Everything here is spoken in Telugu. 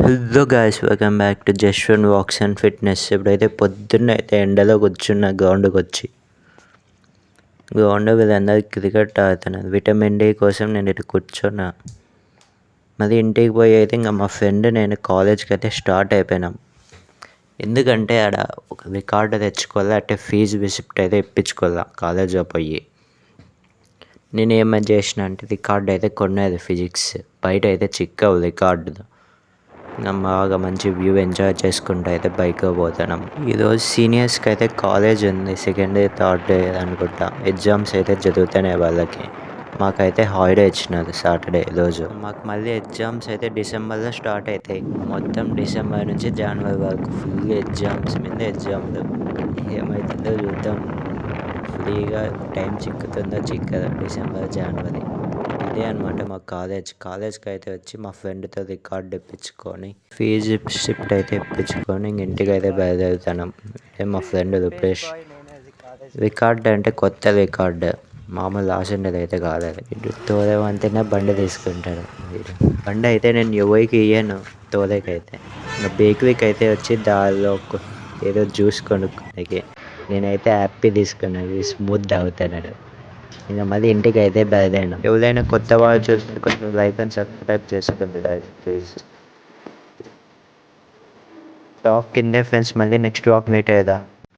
Hello guys, welcome back to Jashwanth walks and fitness. ఇప్పుడైతే పొద్దున్న అయితే ఎండలో కూర్చున్న గ్రౌండ్కి వచ్చి వీళ్ళందరూ క్రికెట్ ఆడుతున్నారు. విటమిన్ డి కోసం నేను ఇటు కూర్చున్నా. మరి ఇంటికి పోయి అయితే ఇంకా మా ఫ్రెండ్ నేను కాలేజ్కి అయితే స్టార్ట్ అయిపోయినాం. ఎందుకంటే ఆడ ఒక రికార్డు తెచ్చుకోవాలి, అంటే ఫీజు రిసిప్ట్ అయితే ఇప్పించుకోవాలా కాలేజ్లో పోయి. నేను ఏమని చేసిన అంటే రికార్డు అయితే కొనేది ఫిజిక్స్ బయట అయితే చిక్కవు రికార్డులో. బాగా మంచి వ్యూ ఎంజాయ్ చేసుకుంటూ అయితే బైక్లో పోతున్నాం. ఈరోజు సీనియర్స్కి అయితే కాలేజ్ ఉంది, సెకండ్ డే థర్డ్ డే అనుకుంటా. ఎగ్జామ్స్ అయితే జరుగుతున్నాయి వాళ్ళకి. మాకైతే హాలిడే ఇచ్చినారు సాటర్డే రోజు. మాకు మళ్ళీ ఎగ్జామ్స్ అయితే డిసెంబర్లో స్టార్ట్ అవుతాయి. మొత్తం డిసెంబర్ నుంచి జనవరి వరకు ఫుల్ ఎగ్జామ్స్ మీద ఎగ్జామ్లు. ఏమవుతుందో చూద్దాం. ఫ్రీగా టైం చిక్కుతుందో చిక్కదో డిసెంబర్ జనవరి. ఇదే అనమాట మా కాలేజ్కి అయితే వచ్చి మా ఫ్రెండ్తో రికార్డు ఇప్పించుకొని ఫీజు షిఫ్ట్ అయితే ఇప్పించుకొని ఇంటికి అయితే బయలుదేరుతున్నాం. మా ఫ్రెండ్ రూపేష్. రికార్డు అంటే కొత్త రికార్డు, మామూలు రాసిండేది అయితే కాలేదు. ఇటు తోలేమంటేనే బండి తీసుకుంటాడు. బండి అయితే నేను ఎవరికి ఇయ్యాను తోలేకైతే. ఇంకా బేకరీకి అయితే వచ్చి దారిలో ఏదో జ్యూస్ కొనుక్కోడానికి నేనైతే హ్యాపీ తీసుకున్నాను. స్మూత్ తాగుతున్నాడు. ఇంకా మళ్ళీ ఇంటికి అయితే బయలుదేరినాం. ఎవరైనా కొత్త వాళ్ళు చూస్తే కొంచెం లైక్ అండ్ సబ్స్క్రైబ్ చేసుకోండి ప్లీజ్. టాక్ కిందే ఫ్రెండ్స్, మళ్ళీ నెక్స్ట్ వాక్ మీట్ అయ్యేదా.